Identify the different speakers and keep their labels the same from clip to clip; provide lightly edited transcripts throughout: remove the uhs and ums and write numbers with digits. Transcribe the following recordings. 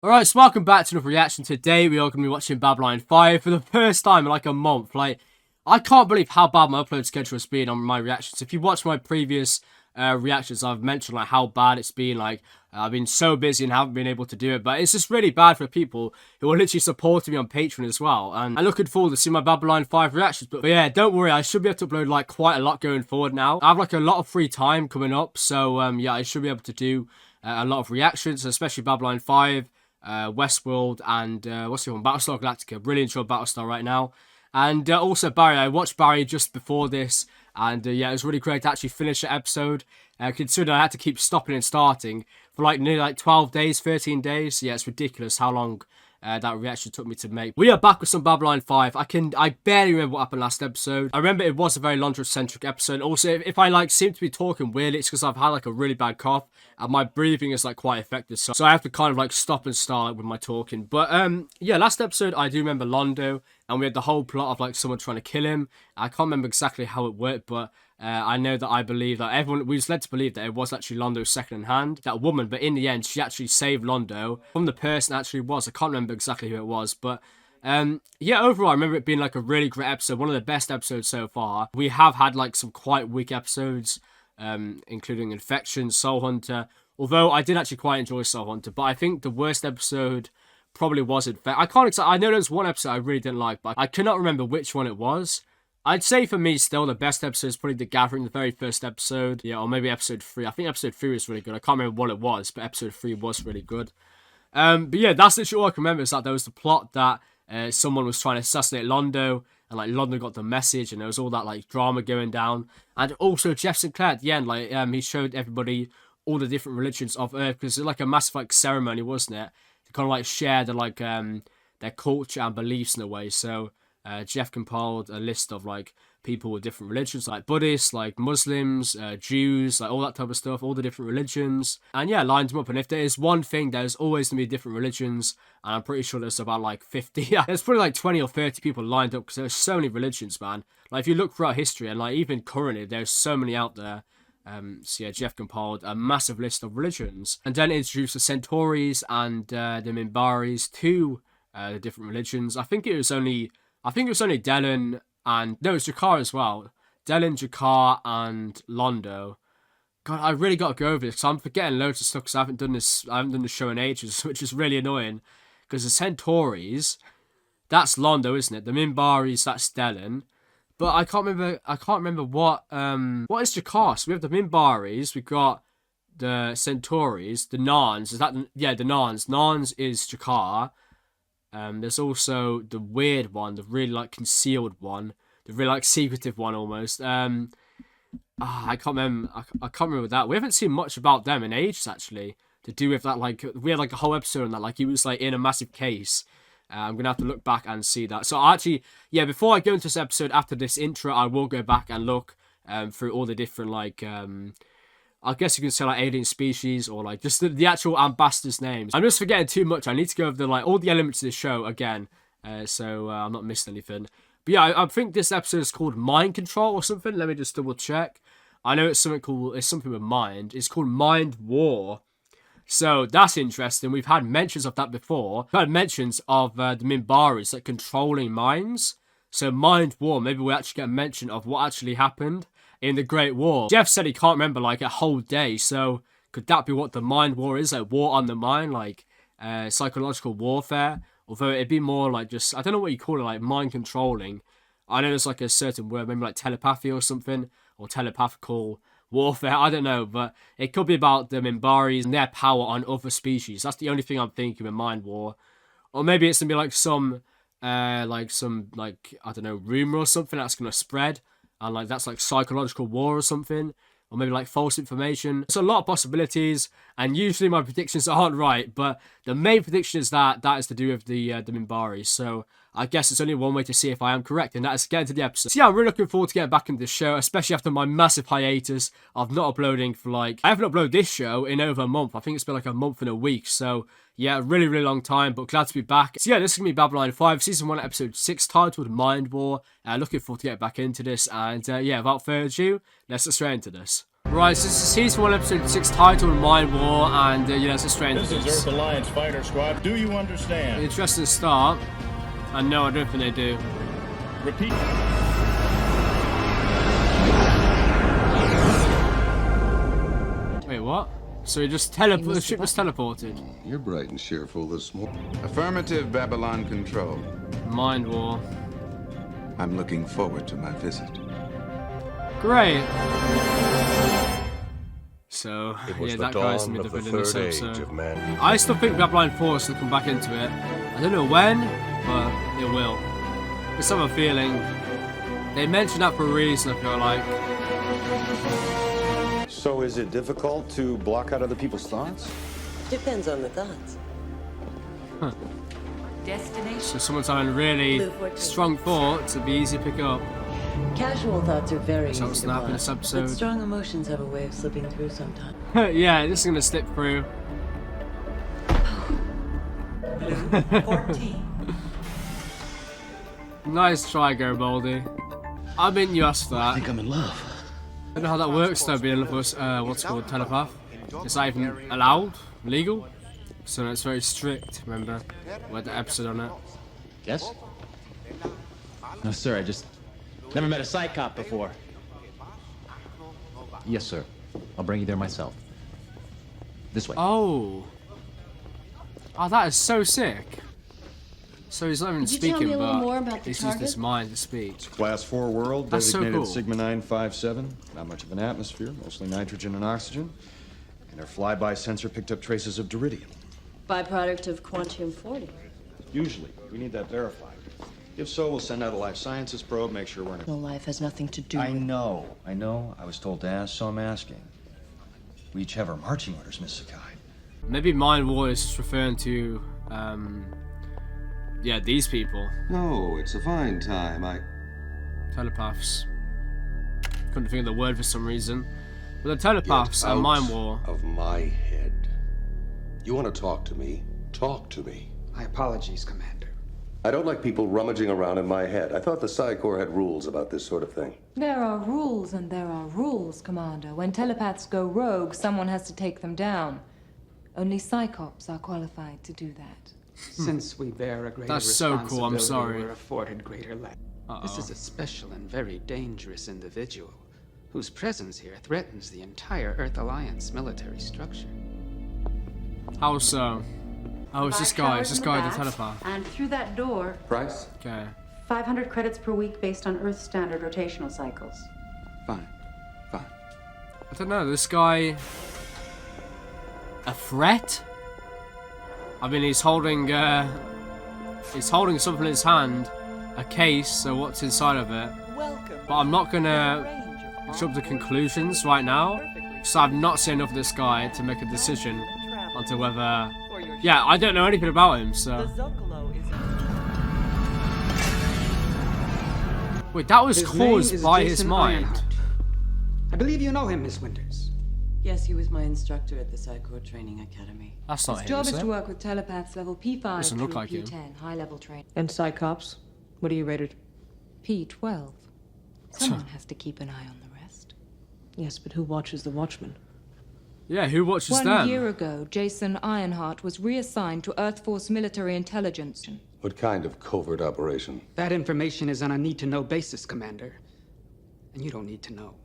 Speaker 1: Alright, so welcome back to another reaction. Today we are going to be watching Babylon 5 for the first time in like a month. Like, I can't believe how bad my upload schedule has been on my reactions. If you watch my previous reactions, I've mentioned like how bad it's been. Like, I've been so busy and haven't been able to do it. But it's just really bad for people who are literally supporting me on Patreon as well. And I'm looking forward to see my Babylon 5 reactions. But yeah, don't worry, I should be able to upload like quite a lot going forward now. I have like a lot of free time coming up. So yeah, I should be able to do a lot of reactions, especially Babylon 5. Westworld and what's the one? Battlestar Galactica. Really enjoy Battlestar right now. And also Barry. I watched Barry just before this, and yeah, it was really great to actually finish the episode. Considering I had to keep stopping and starting for like nearly like 12 days, 13 days. Yeah, it's ridiculous how long that reaction took me to make. We are back with some Babylon 5. I barely remember what happened last episode. I remember it was a very Londra-centric episode. Also, if I like seem to be talking weirdly, it's because I've had like a really bad cough and my breathing is like quite affected. So I have to kind of like stop and start like, with my talking. But yeah, last episode I do remember Londo, and we had the whole plot of like someone trying to kill him. I can't remember exactly how it worked, but I know that I believe that everyone, we was led to believe that it was actually Londo's second in hand, that woman, but in the end, she actually saved Londo from the person that actually was. I can't remember exactly who it was, but yeah, overall, I remember it being like a really great episode, one of the best episodes so far. We have had like some quite weak episodes, including Infection, Soul Hunter, although I did actually quite enjoy Soul Hunter, but I think the worst episode probably was Infection. I know there's one episode I really didn't like, but I cannot remember which one it was. I'd say for me still the best episode is probably The Gathering, the very first episode. Yeah, or maybe episode 3. I think episode 3 was really good. I can't remember what it was, but episode 3 was really good. But yeah, that's literally all I can remember is that there was the plot that someone was trying to assassinate Londo, and like Londo got the message, and there was all that like drama going down. And also Jeff Sinclair at the end, like he showed everybody all the different religions of Earth, because it's like a massive like ceremony, wasn't it? To kind of like share the like their culture and beliefs in a way. So Jeff compiled a list of like people with different religions, like Buddhists, like Muslims, Jews, like all that type of stuff, all the different religions, and yeah, lined them up. And if there is one thing, there's always gonna be different religions, and I'm pretty sure there's about like 50. Yeah, there's probably like 20 or 30 people lined up because there's so many religions, man. Like if you look throughout history and like even currently, there's so many out there. So yeah, Jeff compiled a massive list of religions, and then introduced the Centaurs and the Minbaris to the different religions. I think it was only Dylan and no, it was Jakar as well. Dylan, Jakar, and Londo. God, I really got to go over this because I'm forgetting loads of stuff because I haven't done the show in ages, which is really annoying. Because the Centaurs, that's Londo, isn't it? The Minbaris, that's Dylan. But I can't remember what is Jakar. So we have the Minbaris, we've got the Centaurs, the Narns. Is that the Narns? Narns is Jakar. There's also the weird one, the really like concealed one, the really like secretive one almost. I can't remember. I can't remember that. We haven't seen much about them in ages actually. To do with that, like we had like a whole episode on that. Like he was like in a massive case. I'm gonna have to look back and see that. So actually, yeah, before I go into this episode, after this intro, I will go back and look through all the different like I guess you can say like alien species or like just the actual ambassadors' names. I'm just forgetting too much. I need to go over the like all the elements of the show again, so I'm not missing anything. But yeah, I think this episode is called Mind Control or something. Let me just double check. I know it's something with mind. It's called Mind War. So that's interesting. We've had mentions of that before. We've had mentions of the Minbaris like controlling minds. So Mind War. Maybe we actually get a mention of what actually happened in the Great War. Jeff said he can't remember like a whole day, so could that be what the Mind War is? Like war on the mind, like psychological warfare? Although it'd be more like just, I don't know what you call it, like mind controlling. I know there's like a certain word, maybe like telepathy or something, or telepathical warfare, I don't know, but it could be about the Minbaris and their power on other species. That's the only thing I'm thinking with Mind War. Or maybe it's gonna be like some I don't know, rumor or something that's gonna spread. And like that's like psychological war or something, or maybe like false information. There's a lot of possibilities, and usually my predictions aren't right. But the main prediction is that is to do with the Minbari. So I guess it's only one way to see if I am correct, and that is to get into the episode. So yeah, I'm really looking forward to getting back into the show, especially after my massive hiatus of not uploading for like, I haven't uploaded this show in over a month. I think it's been like a month and a week. So yeah, really, really long time, but glad to be back. So yeah, this is going to be Babylon 5, Season 1, Episode 6, titled Mind War. Looking forward to getting back into this, and yeah, without further ado, let's get straight into this. Right, so this is season 1, episode 6, titled Mind War, and yeah, let's just straight into
Speaker 2: This is Earth Alliance Fighter Squad. Do you understand?
Speaker 1: Interesting start. And no, I don't think they do.
Speaker 2: Repeat.
Speaker 1: Wait, what? So he just the ship was teleported.
Speaker 3: You're bright and cheerful this morning.
Speaker 4: Affirmative, Babylon Control.
Speaker 1: Mind War.
Speaker 4: I'm looking forward to my visit.
Speaker 1: Great. So,
Speaker 5: Was
Speaker 1: yeah,
Speaker 5: the
Speaker 1: that guy's
Speaker 5: dawn
Speaker 1: gonna be
Speaker 5: of
Speaker 1: the
Speaker 5: the
Speaker 1: villain in this
Speaker 5: third age
Speaker 1: episode.
Speaker 5: of man.
Speaker 1: I still think Babylon 4 will come back into it. I don't know when, but it will. Just have a feeling. They mentioned that for a reason, I feel like.
Speaker 6: So is it difficult to block out other people's thoughts?
Speaker 7: Depends on the gods.
Speaker 8: Destination.
Speaker 1: So someone's having really strong thoughts, it'd be easy to pick up.
Speaker 7: Casual thoughts are very
Speaker 1: So
Speaker 7: easy to
Speaker 1: snap in
Speaker 7: block,
Speaker 1: this episode.
Speaker 7: but strong emotions have a way of slipping through sometimes.
Speaker 1: Yeah, this is gonna slip through.
Speaker 8: 14.
Speaker 1: Nice try, Garibaldi. I mean, you asked for that.
Speaker 3: I think I'm in love.
Speaker 1: I don't know how that works though, being what's called telepath. Is that even allowed? Legal? So it's very strict, remember? We had the episode on it.
Speaker 9: Yes? No, sir, I just never met a psychop before. Yes, sir. I'll bring you there myself. This way.
Speaker 1: Oh. Oh, that is so sick. So he's not even
Speaker 10: Could you tell
Speaker 1: speaking,
Speaker 10: me a little
Speaker 1: but
Speaker 10: more about the
Speaker 1: he's used his
Speaker 10: target?
Speaker 1: mind to speak.
Speaker 6: Class 4 world,
Speaker 1: That's so
Speaker 6: designated
Speaker 1: cool.
Speaker 6: Sigma 957. Not much of an atmosphere, mostly nitrogen and oxygen. And their flyby sensor picked up traces of deridium.
Speaker 10: Byproduct of Quantium-40.
Speaker 6: Usually, we need that verified. If so, we'll send out a life sciences probe, make sure we're in
Speaker 10: No life has nothing to do
Speaker 6: I
Speaker 10: with
Speaker 6: know. I was told to ask, so I'm asking. We each have our marching orders, Miss Sakai.
Speaker 1: Maybe Mind War is just referring to, yeah, these people.
Speaker 3: No, it's a fine time.
Speaker 1: Telepaths. Couldn't think of the word for some reason. But the telepaths
Speaker 3: Get
Speaker 1: and
Speaker 3: out
Speaker 1: Mind War.
Speaker 3: of my head. You want to talk to me? Talk to me.
Speaker 11: My apologies, Commander.
Speaker 3: I don't like people rummaging around in my head. I thought the Psi Corps had rules about this sort of thing.
Speaker 8: There are rules and there are rules, Commander. When telepaths go rogue, someone has to take them down. Only psychops are qualified to do that.
Speaker 11: Since we bear a greater
Speaker 1: That's so cool, I'm
Speaker 11: responsibility,
Speaker 1: sorry.
Speaker 11: we're afforded greater This is a special and very dangerous individual whose presence here threatens the entire Earth Alliance military structure.
Speaker 1: How so? Oh, it's this guy. It's this guy, the telepath.
Speaker 12: And through that door,
Speaker 3: Price?
Speaker 1: Okay.
Speaker 12: 500 credits per week based on Earth's standard rotational cycles.
Speaker 11: Fine.
Speaker 1: I don't know, this guy... A threat? I mean, he's holding something in his hand. A case, so what's inside of it? But I'm not gonna jump to conclusions right now. So I've not seen enough of this guy to make a decision onto whether... Yeah, I don't know anything about him, so... Wait, that was
Speaker 11: His name
Speaker 1: caused
Speaker 11: is
Speaker 1: by his
Speaker 11: Jason
Speaker 1: mind.
Speaker 11: Ironheart. I believe you know him, Miss Winters.
Speaker 7: Yes, he was my instructor at the Psi Corps Training Academy.
Speaker 1: That's not
Speaker 8: His
Speaker 1: him,
Speaker 8: job
Speaker 1: is
Speaker 8: is
Speaker 1: it?
Speaker 8: to work with telepaths level P5
Speaker 1: Doesn't
Speaker 8: through
Speaker 1: look like him.
Speaker 8: P10, high-level training.
Speaker 12: And Psychops? What are you rated?
Speaker 8: P12. Someone has to keep an eye on the rest.
Speaker 12: Yes, but who watches the Watchmen?
Speaker 1: Yeah, who watches
Speaker 8: One
Speaker 1: them?
Speaker 8: year ago, Jason Ironheart was reassigned to Earth Force Military Intelligence.
Speaker 3: What kind of covert operation?
Speaker 11: That information is on a need-to-know basis, Commander. And you don't need to know.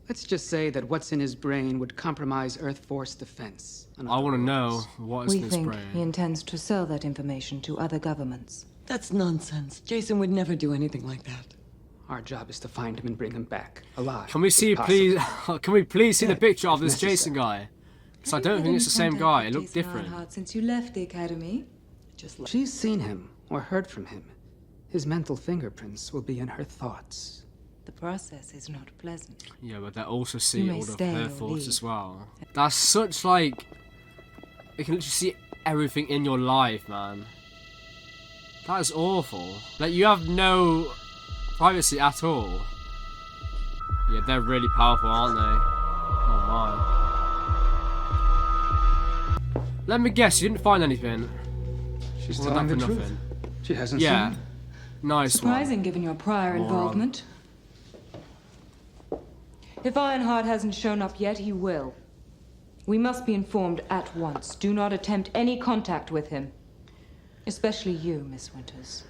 Speaker 11: Let's just say that what's in his brain would compromise Earth Force defense.
Speaker 1: I want to know what is
Speaker 8: We
Speaker 1: in his
Speaker 8: think
Speaker 1: brain.
Speaker 8: he intends to sell that information to other governments.
Speaker 7: That's nonsense. Jason would never do anything like that.
Speaker 11: Our job is to find him and bring him back, alive.
Speaker 1: Can we see,
Speaker 11: if
Speaker 1: please?
Speaker 11: possible.
Speaker 1: Can we please see the picture of this
Speaker 11: necessary.
Speaker 1: Jason guy? Because I don't think it's the same guy. It looked different.
Speaker 8: Ironheart since you left the academy.
Speaker 7: Just like
Speaker 11: She's seen him or heard from him. His mental fingerprints will be in her thoughts.
Speaker 8: The process is not pleasant.
Speaker 1: Yeah, but they also see
Speaker 8: You may
Speaker 1: all of
Speaker 8: stay
Speaker 1: her
Speaker 8: or
Speaker 1: thoughts
Speaker 8: leave.
Speaker 1: as well. That's such like... You can literally see everything in your life, man. That is awful. Like, you have no privacy at all. Yeah, they're really powerful, aren't they? Oh my. Let me guess, you didn't find anything.
Speaker 11: She's
Speaker 1: Well,
Speaker 11: telling the
Speaker 1: nothing,
Speaker 11: truth.
Speaker 1: nothing.
Speaker 11: She hasn't
Speaker 1: Yeah.
Speaker 11: seen him.
Speaker 1: Nice
Speaker 8: Surprising
Speaker 1: one.
Speaker 8: given your prior
Speaker 1: Moron.
Speaker 8: involvement. If Ironheart hasn't shown up yet, he will. We must be informed at once. Do not attempt any contact with him. Especially you, Miss Winters.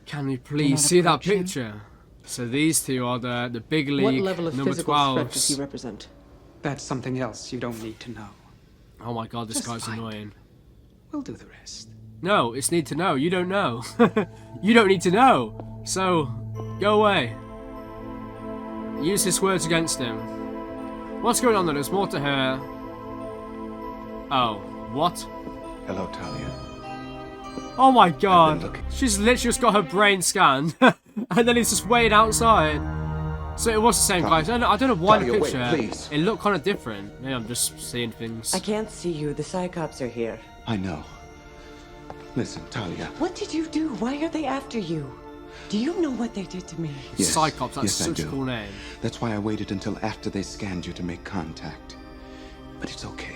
Speaker 1: Can we please see that picture? So these two are the big league
Speaker 11: What level of
Speaker 1: number
Speaker 11: physical
Speaker 1: 12s.
Speaker 11: threat does he represent? That's something else you don't need to know.
Speaker 1: Oh my god, this
Speaker 11: Just
Speaker 1: guy's
Speaker 11: find
Speaker 1: annoying.
Speaker 11: We'll do the rest.
Speaker 1: No, it's need to know. You don't know. You don't need to know. So, go away. Use his words against him. What's going on there? There's more to her. Oh, what?
Speaker 4: Hello, Talia.
Speaker 1: Oh my god. She's literally just got her brain scanned. And then he's just waiting outside. So it was the same guy. I don't know why the picture. It looked kind of different. Maybe I'm just seeing things.
Speaker 7: I can't see you. The Psychops are here.
Speaker 4: I know. Listen, Talia.
Speaker 7: What did you do? Why are they after you? Do you know what they did to me?
Speaker 4: Yes,
Speaker 1: Psychops, that's
Speaker 4: yes,
Speaker 1: such a
Speaker 4: I do.
Speaker 1: cool name.
Speaker 4: That's why I waited until after they scanned you to make contact. But it's okay.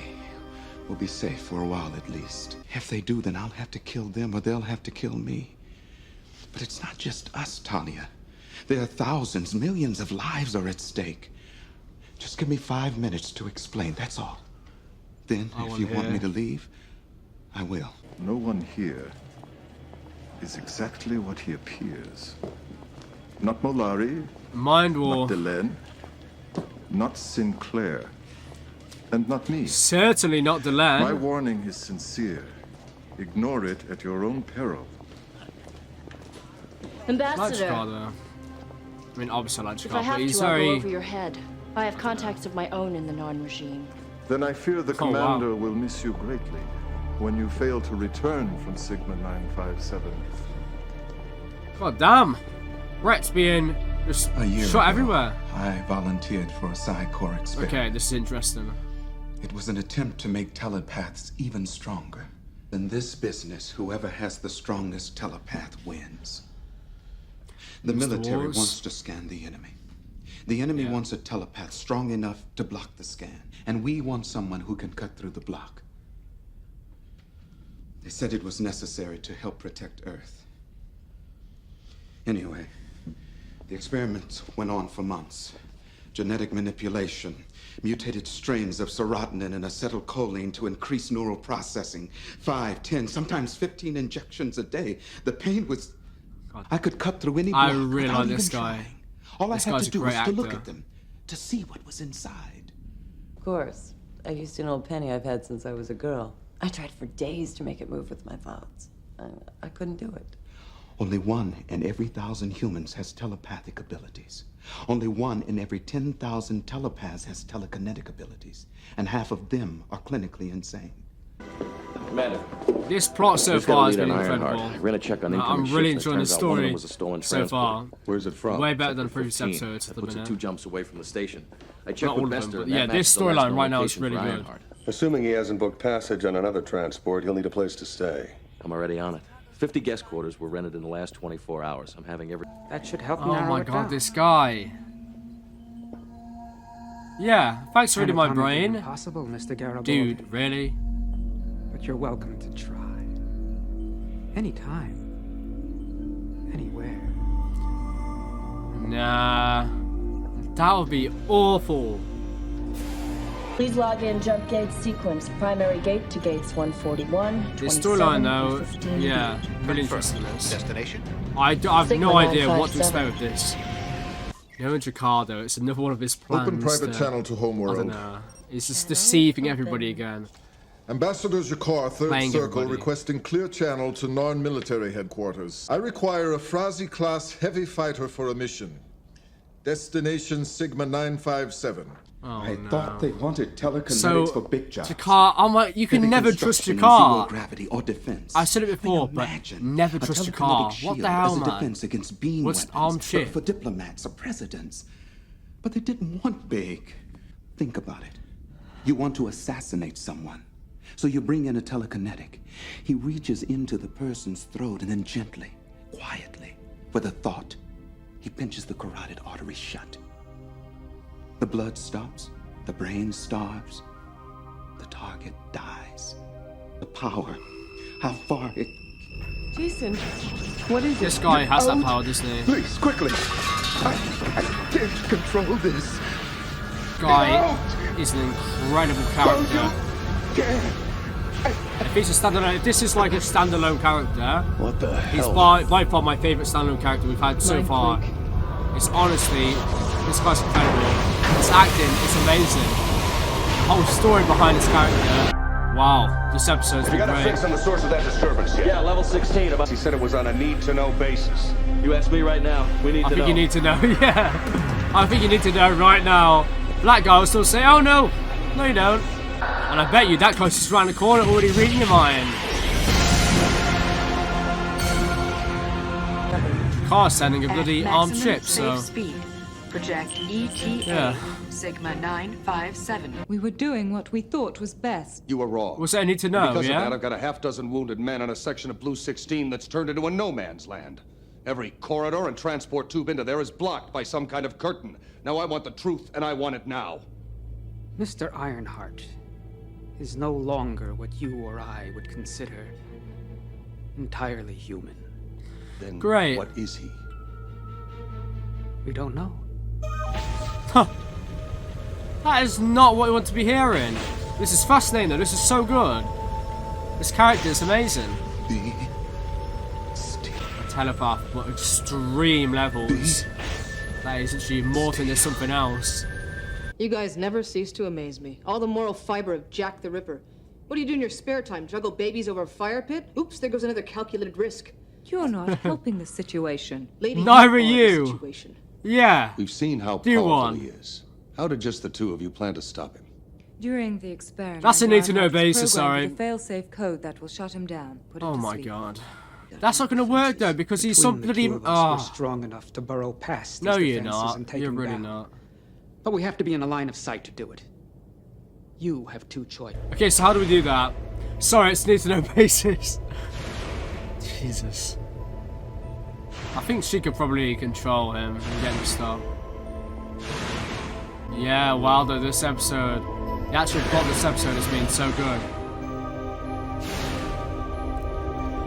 Speaker 4: We'll be safe for a while at least. If they do, then I'll have to kill them or they'll have to kill me. But it's not just us, Talia. There are thousands, millions of lives are at stake. Just give me 5 minutes to explain, that's all. Then, if you want me to leave, I will.
Speaker 5: No one here is exactly what he appears. Not Molari,
Speaker 1: Mind War.
Speaker 5: not Delenn, not Sinclair, and not me.
Speaker 1: Certainly not
Speaker 5: My
Speaker 1: Delenn.
Speaker 5: warning is sincere. Ignore it at your own peril.
Speaker 10: Ambassador,
Speaker 1: Rather. I mean, obviously I like
Speaker 10: if I
Speaker 1: Chikar,
Speaker 10: have
Speaker 1: but he's
Speaker 10: to, I'll go
Speaker 1: very...
Speaker 10: over your head. I have contacts of my own in the Narn regime.
Speaker 5: Then I fear the
Speaker 1: Oh, wow.
Speaker 5: commander will miss you greatly when you fail to return from Sigma 957.
Speaker 1: God damn. Brett's being just
Speaker 4: A year
Speaker 1: shot
Speaker 4: ago,
Speaker 1: everywhere.
Speaker 4: I volunteered for a Psi Corps experiment.
Speaker 1: Okay, this is interesting.
Speaker 4: It was an attempt to make telepaths even stronger. In this business, whoever has the strongest telepath wins. The
Speaker 1: Mr.
Speaker 4: military
Speaker 1: Wars.
Speaker 4: wants to scan the enemy. The enemy wants a telepath strong enough to block the scan. And we want someone who can cut through the block. They said it was necessary to help protect Earth. Anyway, the experiments went on for months. Genetic manipulation, mutated strains of serotonin and acetylcholine to increase neural processing. 5, 10, sometimes 15 injections a day. The pain was... I could cut through any block
Speaker 1: I really
Speaker 4: without
Speaker 1: like
Speaker 4: even
Speaker 1: this guy.
Speaker 4: trying. All
Speaker 1: This
Speaker 4: I had
Speaker 1: guy's
Speaker 4: to
Speaker 1: a
Speaker 4: do was
Speaker 1: great
Speaker 4: to look
Speaker 1: actor.
Speaker 4: at them, to see what was inside.
Speaker 7: Of course. I used an old penny I've had since I was a girl. I tried for days to make it move with my thoughts. I couldn't do it.
Speaker 4: Only 1 in every 1,000 humans has telepathic abilities. Only 1 in every 10,000 telepaths has telekinetic abilities. And half of them are clinically insane.
Speaker 13: Commander,
Speaker 1: This plot so
Speaker 13: who's got a
Speaker 1: far has
Speaker 13: lead
Speaker 1: been
Speaker 13: on
Speaker 1: incredible.
Speaker 13: Ironheart? I ran a check on incoming
Speaker 1: I'm
Speaker 13: ships,
Speaker 1: really
Speaker 13: and it
Speaker 1: enjoying the
Speaker 13: turns out one of them
Speaker 1: story
Speaker 13: was a stolen
Speaker 1: so
Speaker 13: transport.
Speaker 1: far.
Speaker 5: Where's it from?
Speaker 1: Way better than
Speaker 13: Sector
Speaker 1: previous
Speaker 13: 15.
Speaker 1: episodes.
Speaker 13: That puts it 2 jumps away from the station. I checked
Speaker 1: Not all
Speaker 13: with
Speaker 1: of them,
Speaker 13: Bester,
Speaker 1: but
Speaker 13: and
Speaker 1: yeah,
Speaker 13: that
Speaker 1: this
Speaker 13: matches the last
Speaker 1: storyline
Speaker 13: known
Speaker 1: right now is
Speaker 13: location
Speaker 1: really
Speaker 13: for
Speaker 1: good.
Speaker 13: Ironheart.
Speaker 3: Assuming he hasn't booked passage on another transport, he'll need a place to stay.
Speaker 13: I'm already on it. 50 guest quarters were rented in the last 24 hours. I'm having every...
Speaker 11: That should help
Speaker 1: Oh
Speaker 11: narrow
Speaker 1: my
Speaker 11: it
Speaker 1: god,
Speaker 11: down.
Speaker 1: this guy. Yeah, thanks for reading my
Speaker 11: Anatomically
Speaker 1: brain.
Speaker 11: impossible, Mr. Garibaldi.
Speaker 1: Dude, really?
Speaker 11: But you're welcome to try. Anytime. Anywhere.
Speaker 1: Nah. That would be awful.
Speaker 10: Please log in jump gate sequence. Primary gate to gates 141.
Speaker 1: This storyline,
Speaker 10: 27,
Speaker 1: though,
Speaker 10: 15.
Speaker 1: yeah, really interesting. This.
Speaker 2: Destination?
Speaker 1: I have
Speaker 10: Sigma
Speaker 1: no idea what to
Speaker 10: 957.
Speaker 1: expect with this. Knowing Ricardo, it's another one of his plans.
Speaker 5: Open private channel to
Speaker 1: I don't
Speaker 5: Homeworld.
Speaker 1: know. He's just deceiving everybody again.
Speaker 5: Ambassador Jakar, Third
Speaker 1: Playing
Speaker 5: Circle,
Speaker 1: everybody.
Speaker 5: requesting clear channel to Narn military headquarters. I require a Frazi-class heavy fighter for a mission. Destination Sigma 957.
Speaker 1: Oh,
Speaker 4: I
Speaker 1: no.
Speaker 4: thought they wanted telekinetics
Speaker 1: So,
Speaker 4: for big jobs.
Speaker 1: Jakar, I'm like, you can
Speaker 4: Heavy
Speaker 1: never trust
Speaker 4: construction and zero
Speaker 1: Jakar.
Speaker 4: gravity or defense.
Speaker 1: I said it before, but
Speaker 4: Imagine
Speaker 1: never
Speaker 4: a
Speaker 1: trust
Speaker 4: telekinetic
Speaker 1: Jakar.
Speaker 4: shield
Speaker 1: What the hell,
Speaker 4: as a
Speaker 1: man?
Speaker 4: defense against beam
Speaker 1: What's
Speaker 4: weapons
Speaker 1: armed shit?
Speaker 4: for diplomats or presidents. But they didn't want big. Think about it. You want to assassinate someone. So you bring in a telekinetic. He reaches into the person's throat and then gently, quietly, with a thought, he pinches the carotid artery shut. The blood stops, the brain starves, the target dies. The power, how far it...
Speaker 7: Jason, what is
Speaker 1: This
Speaker 7: it?
Speaker 1: guy has that
Speaker 7: Oh,
Speaker 1: power, doesn't he?
Speaker 4: Please, quickly! I can't control this.
Speaker 1: guy is an incredible character. If he's a standalone, if this is like a standalone character,
Speaker 3: What the
Speaker 1: he's
Speaker 3: hell?
Speaker 1: by far my favourite standalone character we've had so far. It's honestly, this guy's incredible. His acting is amazing. The whole story behind this character. Wow, this episode's been
Speaker 3: You got a
Speaker 1: great.
Speaker 3: fix on the source of that disturbance yet?
Speaker 13: Yeah, level 16.
Speaker 3: He said it was on a need-to-know basis.
Speaker 13: You ask me right now. We need
Speaker 1: I
Speaker 13: to
Speaker 1: think
Speaker 13: know.
Speaker 1: you need to know, yeah. I think you need to know right now. Black guy will still say, oh no, no you don't. And I bet you that guy's just around the corner already reading your mind. Car's sending a bloody armed ship, so...
Speaker 14: Speed. Project ETA.
Speaker 1: Yeah.
Speaker 14: Sigma 957.
Speaker 8: We were doing what we thought was best.
Speaker 3: You were wrong.
Speaker 1: What's that I need to know,
Speaker 3: Because
Speaker 1: yeah?
Speaker 3: of that, I've got a half-dozen wounded men on a section of Blue 16 that's turned into a no-man's land. Every corridor and transport tube into there is blocked by some kind of curtain. Now I want the truth, and I want it now.
Speaker 11: Mr. Ironheart is no longer what you or I would consider entirely human.
Speaker 3: Then
Speaker 1: Great.
Speaker 3: what is he?
Speaker 11: We don't know.
Speaker 1: Huh. That is not what we want to be hearing. This is fascinating though, this is so good. This character is amazing. A telepath, but extreme levels. That is actually morphing into something else.
Speaker 15: You guys never cease to amaze me. All the moral fiber of Jack the Ripper. What do you do in your spare time? Juggle babies over a fire pit? Oops, there goes another calculated risk.
Speaker 8: You're not helping the situation.
Speaker 15: Lady,
Speaker 1: Neither
Speaker 15: are the
Speaker 1: you.
Speaker 15: situation.
Speaker 1: Yeah.
Speaker 3: We've seen how
Speaker 1: Do
Speaker 3: powerful
Speaker 1: one.
Speaker 3: he is. How did just the two of you plan to stop him?
Speaker 8: During the experiment,
Speaker 1: That's a need-to-know
Speaker 8: Ironheart was
Speaker 1: basis,
Speaker 8: programmed
Speaker 1: sorry.
Speaker 8: with a fail-safe code that will shut him down. Put him
Speaker 1: Oh
Speaker 8: to
Speaker 1: my
Speaker 8: sleep.
Speaker 1: god. That's not gonna work though, because he's
Speaker 11: Between the
Speaker 1: somebody.
Speaker 11: two of us, we're strong enough to burrow past
Speaker 1: No,
Speaker 11: these
Speaker 1: you're
Speaker 11: defenses
Speaker 1: not.
Speaker 11: and take
Speaker 1: You're
Speaker 11: him
Speaker 1: really
Speaker 11: down.
Speaker 1: not.
Speaker 11: But we have to be in a line of sight to do it. You have two choices.
Speaker 1: Okay, so how do we do that? Sorry, it's need to know basis. Jesus. I think she could probably control him and get him to stop. Yeah, wow, though, this episode. The actual plot of this episode has been so good.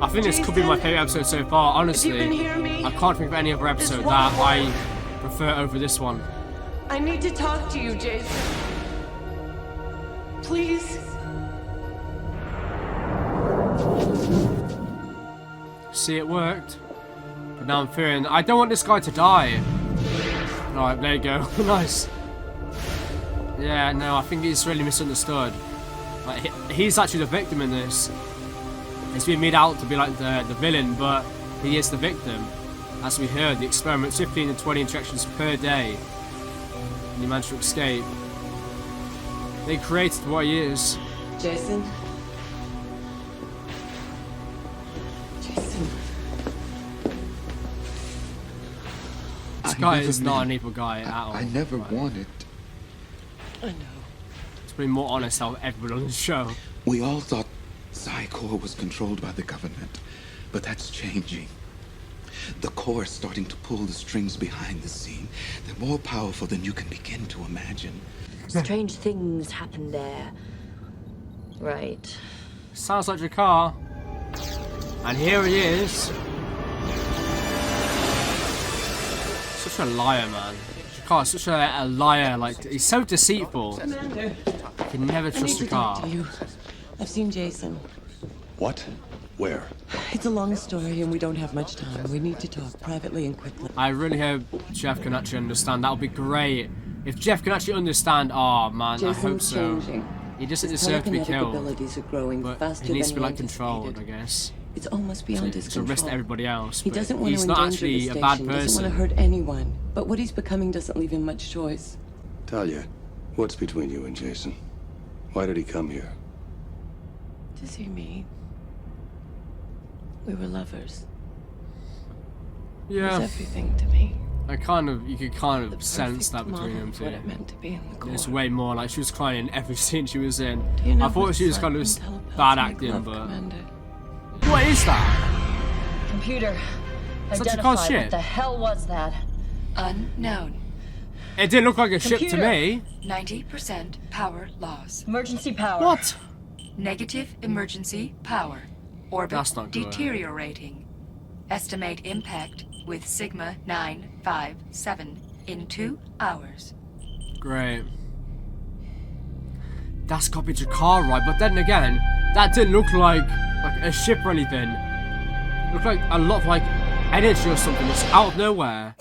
Speaker 1: I think this could be my favourite episode so far, honestly. I can't think of any other episode that I prefer over this one.
Speaker 7: I need to talk to you, Jason. Please.
Speaker 1: See, it worked. But now I'm fearing... I don't want this guy to die. Alright, there you go. Nice. Yeah, no, I think he's really misunderstood. Like, he's actually the victim in this. He's been made out to be like the villain, but he is the victim. As we heard, the experiment's 15 to 20 injections per day. And he managed to escape. They created what he is.
Speaker 7: Jason? Jason.
Speaker 1: This guy is not an evil guy at all.
Speaker 4: I never wanted.
Speaker 7: I know.
Speaker 1: To be more honest, out of everyone on the show.
Speaker 4: We all thought Psy-Corps was controlled by the government, but that's changing. The Corps is starting to pull the strings behind the scene. They're more powerful than you can begin to imagine.
Speaker 10: Strange things happen there. Right.
Speaker 1: Sounds like Jakar. And here he is. Such a liar, man. Jakar is such a liar. Like, he's so deceitful.
Speaker 7: Commander.
Speaker 1: You can never
Speaker 7: I need
Speaker 1: trust
Speaker 7: to talk to
Speaker 1: Jakar.
Speaker 7: you. I've seen Jason.
Speaker 3: What? Where?
Speaker 7: It's a long story and we don't have much time. We need to talk privately and quickly.
Speaker 1: I really hope Jeff can actually understand. That would be great. If Jeff can actually understand, oh man, I hope
Speaker 7: Jason's
Speaker 1: so.
Speaker 7: changing.
Speaker 1: He doesn't
Speaker 7: His
Speaker 1: deserve to be
Speaker 7: telekinetic
Speaker 1: killed.
Speaker 7: abilities are growing
Speaker 1: But
Speaker 7: faster
Speaker 1: he needs to
Speaker 7: than
Speaker 1: be
Speaker 7: he
Speaker 1: like controlled, I
Speaker 7: anticipated.
Speaker 1: guess.
Speaker 7: It's almost beyond his
Speaker 1: To
Speaker 7: control.
Speaker 1: arrest everybody else.
Speaker 7: He
Speaker 1: but
Speaker 7: doesn't want
Speaker 1: he's
Speaker 7: to
Speaker 1: not
Speaker 7: endanger
Speaker 1: actually
Speaker 7: the
Speaker 1: a bad
Speaker 7: station, doesn't
Speaker 1: person.
Speaker 7: want to hurt anyone. But what he's becoming doesn't leave him much choice.
Speaker 3: Talia, what's between you and Jason? Why did he come here?
Speaker 7: To see me. We were lovers. It
Speaker 1: Yeah.
Speaker 7: was everything to me.
Speaker 1: You could kind of sense that between them two.
Speaker 7: What it meant to be in the Corps.
Speaker 1: It's way more like she was crying in every scene she was in.
Speaker 7: Do you know
Speaker 1: I thought
Speaker 7: what
Speaker 1: she was
Speaker 7: it's
Speaker 1: kind
Speaker 7: like
Speaker 1: of
Speaker 7: when telepaths
Speaker 1: bad
Speaker 7: make
Speaker 1: acting,
Speaker 7: love,
Speaker 1: but
Speaker 7: Commander?
Speaker 1: what is that?
Speaker 10: Computer.
Speaker 1: Such a
Speaker 10: Identify
Speaker 1: cold
Speaker 10: what
Speaker 1: ship.
Speaker 10: the hell was that?
Speaker 14: Unknown.
Speaker 1: It didn't look like a ship to
Speaker 10: Computer.
Speaker 1: me.
Speaker 14: 90% power loss.
Speaker 10: Emergency power.
Speaker 1: What?
Speaker 14: Negative emergency power. Orbit
Speaker 1: That's not good.
Speaker 14: deteriorating. Estimate impact with Sigma 957 in 2 hours.
Speaker 1: Great. That's got to be Jakar, right? But then again, that didn't look like a ship or anything. It looked like a lot of like energy or something that's out of nowhere.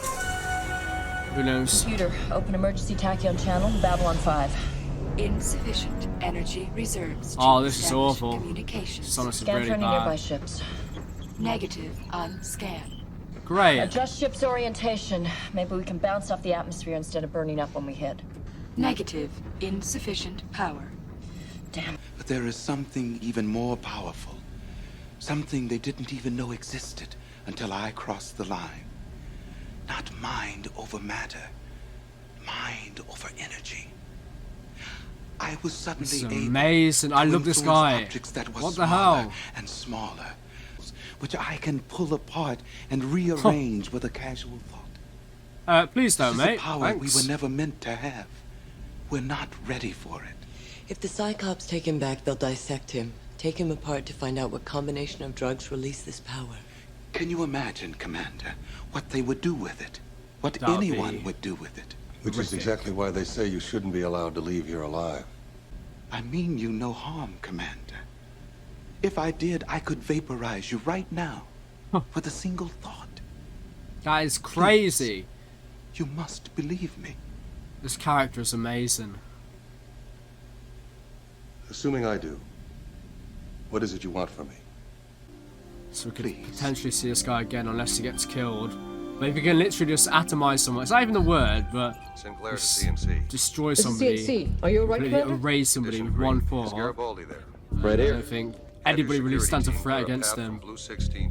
Speaker 1: Who knows?
Speaker 10: Computer, open emergency tachyon channel, Babylon 5.
Speaker 14: Insufficient energy reserves.
Speaker 1: Oh, this is awful.
Speaker 14: Communications.
Speaker 1: This honestly
Speaker 10: Scan
Speaker 1: really
Speaker 10: for any nearby
Speaker 1: bad.
Speaker 10: ships.
Speaker 14: Negative on scan.
Speaker 1: Great.
Speaker 10: Adjust ship's orientation. Maybe we can bounce off the atmosphere instead of burning up when we hit.
Speaker 14: Negative. Insufficient power.
Speaker 10: Damn.
Speaker 4: But there is something even more powerful. Something they didn't even know existed until I crossed the line. Not mind over matter. Mind over energy. I was suddenly
Speaker 1: This is
Speaker 4: able
Speaker 1: amazing. I
Speaker 4: to
Speaker 1: love this
Speaker 4: influence
Speaker 1: guy.
Speaker 4: objects that were
Speaker 1: What the
Speaker 4: smaller
Speaker 1: hell?
Speaker 4: and smaller, which I can pull apart and rearrange with a casual thought.
Speaker 1: Please don't,
Speaker 4: This is a
Speaker 1: mate.
Speaker 4: power
Speaker 1: Thanks.
Speaker 4: we were never meant to have. We're not ready for it.
Speaker 7: If the Cyclops take him back, they'll dissect him, take him apart to find out what combination of drugs release this power.
Speaker 4: Can you imagine, Commander, what they would do with it? What
Speaker 3: That'd
Speaker 4: anyone
Speaker 3: be
Speaker 4: would do with it?
Speaker 3: Which is exactly why they say you shouldn't be allowed to leave here alive.
Speaker 4: I mean you no harm, Commander. If I did, I could vaporize you right now with a single thought.
Speaker 1: That is crazy.
Speaker 4: You must believe me.
Speaker 1: This character is amazing.
Speaker 3: Assuming I do, what is it you want from me?
Speaker 1: So we could potentially see this guy again unless he gets killed. But if you can literally just atomize someone, it's not even the word, but
Speaker 3: Sinclair to
Speaker 1: just
Speaker 3: CNC.
Speaker 1: destroy
Speaker 15: This is
Speaker 1: somebody.
Speaker 15: CNC. Are you all right,
Speaker 1: Completely
Speaker 15: Commander?
Speaker 1: erase somebody with one
Speaker 3: Is
Speaker 1: thought.
Speaker 3: Garibaldi there?
Speaker 13: Right
Speaker 1: I
Speaker 13: here.
Speaker 1: don't think anybody really stands a threat against them,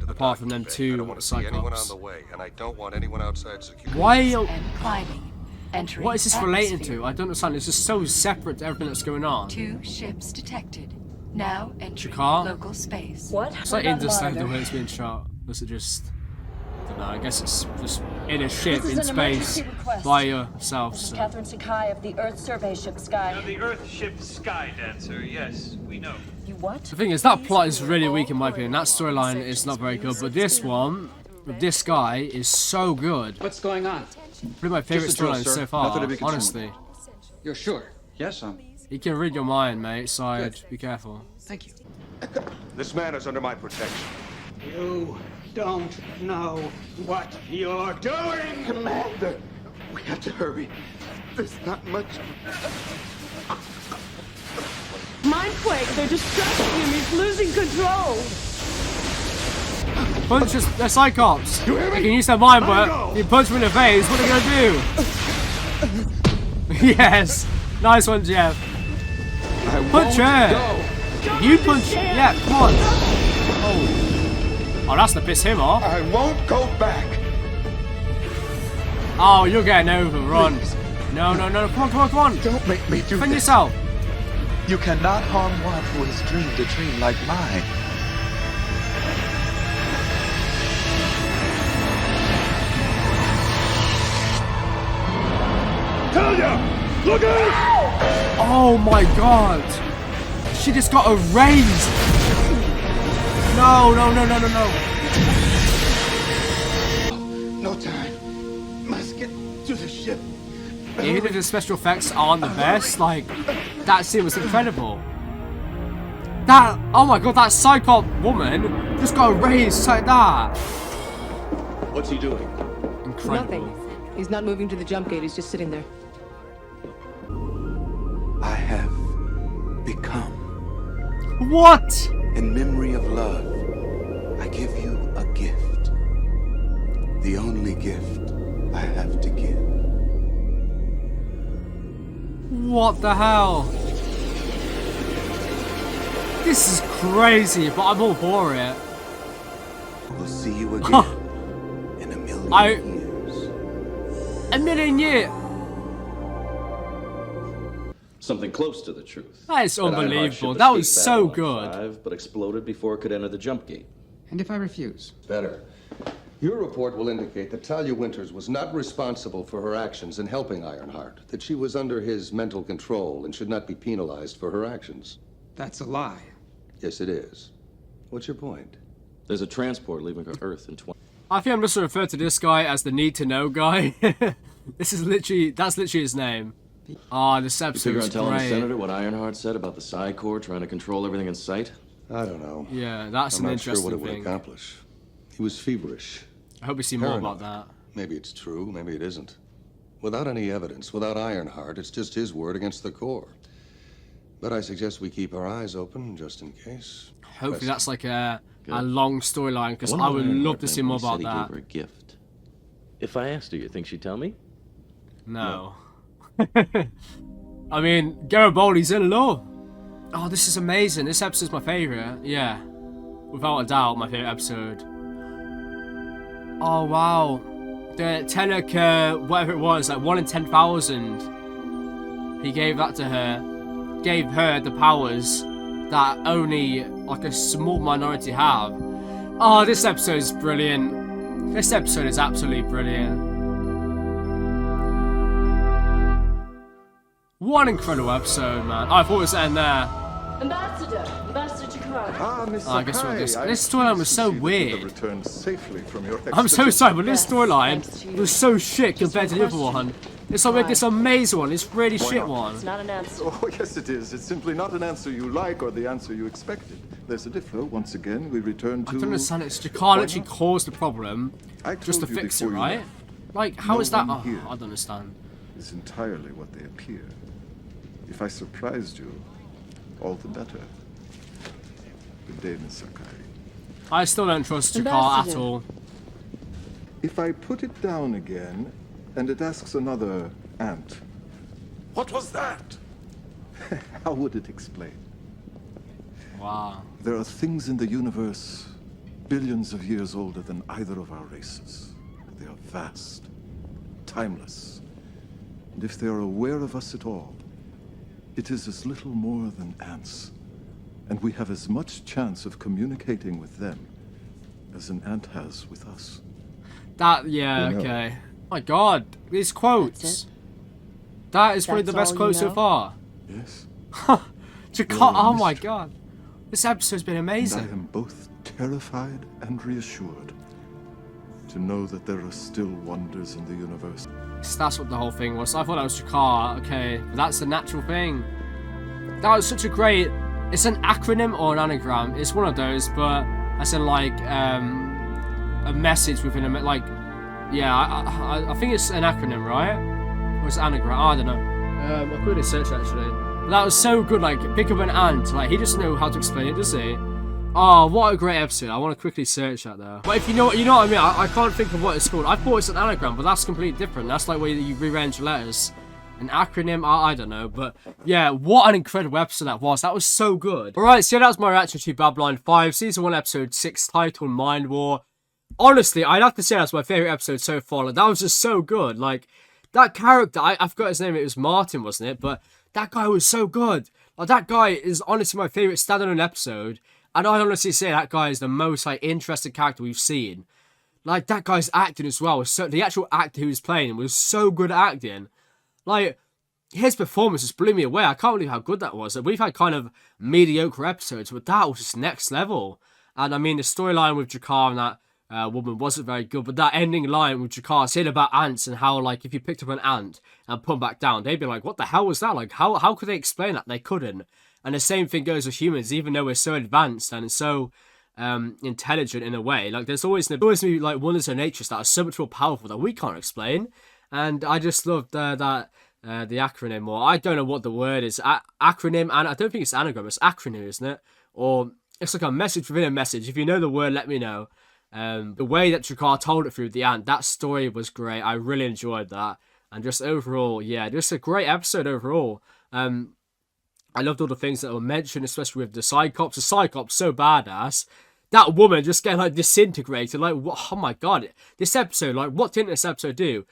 Speaker 1: apart from them
Speaker 3: I
Speaker 1: two
Speaker 3: don't want to see anyone on
Speaker 1: Cyclops.
Speaker 3: the way, and I don't want anyone outside security.
Speaker 1: Why?
Speaker 14: And climbing. Entering
Speaker 1: What is this relating
Speaker 14: atmosphere.
Speaker 1: to? I don't understand. It's just so separate to everything that's going on.
Speaker 14: 2 ships detected. Now entering
Speaker 1: Jakar?
Speaker 14: local space.
Speaker 10: What?
Speaker 1: It's like Interstellar the way it's being shot. Was it just? I don't know. I guess it's just in a ship
Speaker 10: This is
Speaker 1: in
Speaker 10: an
Speaker 1: space
Speaker 10: emergency request.
Speaker 1: by yourself.
Speaker 10: This is
Speaker 1: So.
Speaker 10: Catherine Sakai of the Earth Survey Ship Sky.
Speaker 16: The Earthship Sky Dancer, yes, we know.
Speaker 10: You what?
Speaker 1: The thing is, that plot is really weak in my opinion. That storyline is not very good. But this one, with this guy, is so good.
Speaker 11: What's going on?
Speaker 1: Probably my favorite
Speaker 6: Just a drill,
Speaker 1: storyline
Speaker 6: sir.
Speaker 1: so far.
Speaker 6: Nothing to be concerned
Speaker 1: Honestly,
Speaker 11: You're sure?
Speaker 6: Yes,
Speaker 1: he can read your mind, mate. So I'd be careful.
Speaker 11: Thank you.
Speaker 3: This man is under my protection.
Speaker 17: You don't know what you're doing!
Speaker 4: Commander, we have to hurry. There's not much.
Speaker 10: Mindquake! They're distracting him! He's losing control!
Speaker 1: Punch the Cyclops. They can use their mind, but you punch him in the face. What are they gonna do? Yes, nice one, Jeff. Punch her. You punch. Yeah, come on. Oh, that's to piss him off.
Speaker 4: I won't go back.
Speaker 1: Oh, you're getting overrun. No, no, no, come on, come on, come on.
Speaker 4: Don't make me do
Speaker 1: Defend
Speaker 4: this.
Speaker 1: yourself.
Speaker 4: You cannot harm one who has dreamed a dream like mine.
Speaker 2: Tell ya! Look out!
Speaker 1: Oh my god. She just got erased. No, no, no, no, no, no.
Speaker 4: No time. Must get to the ship.
Speaker 1: Even if the special effects aren't the best, like, that scene was incredible. That, oh my god, that Cyclops woman just got erased like that.
Speaker 13: What's he doing?
Speaker 1: Incredible.
Speaker 15: Nothing. He's not moving to the jump gate. He's just sitting there.
Speaker 4: I have become.
Speaker 1: What?
Speaker 4: In memory of love, I give you a gift. The only gift I have to give.
Speaker 1: What the hell? This is crazy, but I'm all for it.
Speaker 4: We'll see you again in a million years.
Speaker 1: A million years?
Speaker 13: Something close to the truth.
Speaker 1: That is
Speaker 13: That Ironheart
Speaker 1: unbelievable.
Speaker 13: ship
Speaker 1: That was
Speaker 13: escaped
Speaker 1: so
Speaker 13: Babylon
Speaker 1: good.
Speaker 13: 5, but exploded before it could enter the jump gate.
Speaker 11: And if I refuse?
Speaker 3: Better. Your report will indicate that Talia Winters was not responsible for her actions in helping Ironheart, that she was under his mental control and should not be penalized for her actions.
Speaker 11: That's a lie.
Speaker 3: Yes, it is. What's your point?
Speaker 13: There's a transport leaving Earth in 20...
Speaker 1: I think I'm just referring to this guy as the need to know guy. That's literally his name. Oh, this
Speaker 6: You
Speaker 1: episode
Speaker 6: figure
Speaker 1: was
Speaker 6: on telling the
Speaker 1: great.
Speaker 6: senator what Ironheart said about the Psi Corps trying to control everything in sight?
Speaker 3: I don't know.
Speaker 1: Yeah, that's
Speaker 3: I'm
Speaker 1: an
Speaker 3: not sure what
Speaker 1: interesting
Speaker 3: it would
Speaker 1: thing.
Speaker 3: accomplish. He was feverish.
Speaker 1: I hope we see more
Speaker 3: Paranoid.
Speaker 1: about that.
Speaker 3: Maybe it's true, maybe it isn't. Without any evidence, without Ironheart, it's just his word against the Corps. But I suggest we keep our eyes open just in case.
Speaker 1: Hopefully that's like a long storyline, because I would love to see more about that.
Speaker 13: Gave her a gift. If I asked her, you think she'd tell me?
Speaker 1: No. I mean, Garibaldi's in love. Oh, this is amazing. This episode's my favourite. Yeah. Without a doubt, my favourite episode. Oh, wow. The Telek, whatever it was, like 1 in 10,000. He gave that to her. Gave her the powers that only, like, a small minority have. Oh, this episode is brilliant. This episode is absolutely brilliant. What an incredible episode, man. I thought it was end there.
Speaker 10: Ambassador Jakar.
Speaker 5: Ah, Miss
Speaker 1: I guess what
Speaker 5: Sakai,
Speaker 1: this storyline was so weird.
Speaker 5: Returned safely from your
Speaker 1: I'm so
Speaker 5: expedition.
Speaker 1: sorry, but this storyline was so shit compared to the other one. It's like this amazing one, this really shit one.
Speaker 10: It's not an answer.
Speaker 5: Oh, yes, it is. It's simply not an answer you like or the answer you expected. There's a difference. Once again, we return to...
Speaker 1: I don't understand. It's Jakar literally caused the problem just to
Speaker 5: told you
Speaker 1: fix it,
Speaker 5: before you
Speaker 1: right?
Speaker 5: left.
Speaker 1: Like, how
Speaker 5: No
Speaker 1: is that?
Speaker 5: one
Speaker 1: Oh,
Speaker 5: here
Speaker 1: I don't understand.
Speaker 5: is entirely what they appear. If I surprised you, all the better. Good day, Miss Sakai.
Speaker 1: I still don't trust Jakar at
Speaker 10: Ambassador.
Speaker 1: all.
Speaker 5: If I put it down again, and it asks another ant, what was that? How would it explain?
Speaker 1: Wow.
Speaker 5: There are things in the universe billions of years older than either of our races. They are vast, timeless. And if they are aware of us at all, it is as little more than ants. And we have as much chance of communicating with them as an ant has with us.
Speaker 1: That, yeah,
Speaker 5: You know.
Speaker 1: okay. My god, these quotes. That is probably the
Speaker 10: That's
Speaker 1: best
Speaker 10: all you
Speaker 1: quote so
Speaker 10: know?
Speaker 1: far.
Speaker 5: Yes.
Speaker 1: Jakar, oh my
Speaker 5: mystery.
Speaker 1: god. This episode's been
Speaker 5: And I
Speaker 1: amazing.
Speaker 5: am both terrified and reassured to know that there are still wonders in the universe.
Speaker 1: So that's what the whole thing was. I thought that was Jakar, okay. But that's the natural thing. That was such a great... It's an acronym or an anagram. It's one of those, but as in like a message within a... Like, yeah, I think it's an acronym, right? Or it's an anagram, I don't know. I couldn't search actually. But that was so good, like, pick up an ant. Like, he doesn't know how to explain it, does he? Oh, what a great episode. I want to quickly search that though. But if you know what I mean, I can't think of what it's called. I thought it's an anagram, but that's completely different. That's like where you rearrange letters. An acronym, I don't know. But yeah, what an incredible episode that was. That was so good. Alright, so yeah, that was my reaction to Babylon 5, Season 1, Episode 6, titled Mind War. Honestly, I'd have to say that's my favourite episode so far. Like, that was just so good. Like, that character, I forgot his name, it was Martin, wasn't it? But that guy was so good. Like, that guy is honestly my favourite standalone episode. And I honestly say that guy is the most, like, interesting character we've seen. Like, that guy's acting as well. Was so, the actual actor who was playing was so good at acting. Like, his performance just blew me away. I can't believe how good that was. We've had kind of mediocre episodes, but that was just next level. And, I mean, the storyline with Jakar and that woman wasn't very good, but that ending line with Jakar saying about ants and how, like, if you picked up an ant and put them back down, they'd be like, what the hell was that? Like, how could they explain that? They couldn't. And the same thing goes with humans, even though we're so advanced and so intelligent in a way. Like, there's always be like wonders of nature that are so much more powerful that we can't explain. And I just loved the acronym, or I don't know what the word is. Acronym, and I don't think it's anagram, it's acronym, isn't it? Or it's like a message within a message. If you know the word, let me know. The way that Jakar told it through the ant, that story was great. I really enjoyed that. And just overall, yeah, just a great episode overall. I loved all the things that were mentioned, especially with the Cyclops. The Cyclops, so badass. That woman just getting, like, disintegrated. Like, what, oh my god. This episode, like, what didn't this episode do?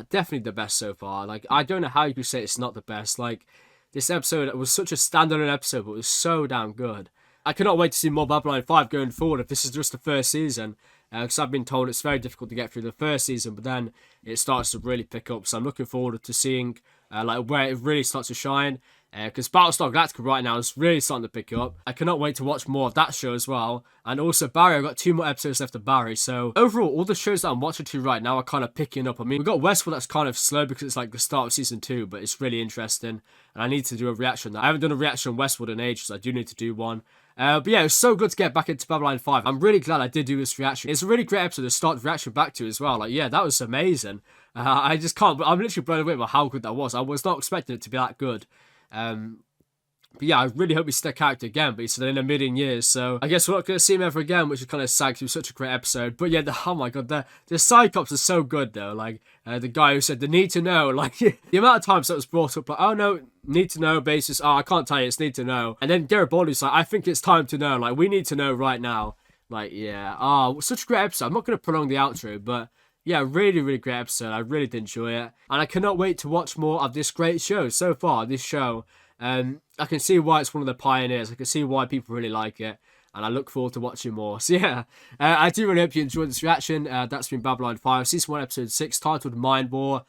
Speaker 1: Definitely the best so far. Like, I don't know how you could say it's not the best. Like, this episode was such a standalone episode, but it was so damn good. I cannot wait to see more Babylon 5 going forward if this is just the first season. Because I've been told it's very difficult to get through the first season, but then it starts to really pick up. So I'm looking forward to seeing like where it really starts to shine. Because Battlestar Galactica right now is really starting to pick up. I cannot wait to watch more of that show as well. And also Barry, I've got 2 more episodes left of Barry. So overall, all the shows that I'm watching to right now are kind of picking up. I mean, we've got Westworld that's kind of slow because it's like the start of season 2, but it's really interesting. And I need to do a reaction. I haven't done a reaction on Westworld in ages, so I do need to do one. But yeah, it was so good to get back into Babylon 5. I'm really glad I did do this reaction. It's a really great episode to start the reaction back to as well. Like, yeah, that was amazing. I just can't, I'm literally blown away by how good that was. I was not expecting it to be that good. But yeah, I really hope we see that character again, but he said in a million years, so I guess we're not going to see him ever again, which is kind of sad because it was such a great episode. But yeah, oh my god, the Cyclops are so good though, like the guy who said the need to know, like the amount of times that was brought up, like, oh no, need to know basis, oh I can't tell you, it's need to know. And then Garibaldi's like, I think it's time to know, like we need to know right now. Like, yeah, such a great episode. I'm not going to prolong the outro, but yeah, really, really great episode. I really did enjoy it. And I cannot wait to watch more of this great show. So far, this show, I can see why it's one of the pioneers. I can see why people really like it. And I look forward to watching more. So yeah, I do really hope you enjoyed this reaction. That's been Babylon 5, Season 1, Episode 6, titled Mind War.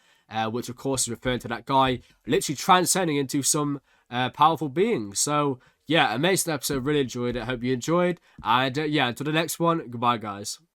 Speaker 1: Which of course is referring to that guy literally transcending into some powerful being. So yeah, amazing episode. Really enjoyed it. Hope you enjoyed. And yeah, until the next one, goodbye guys.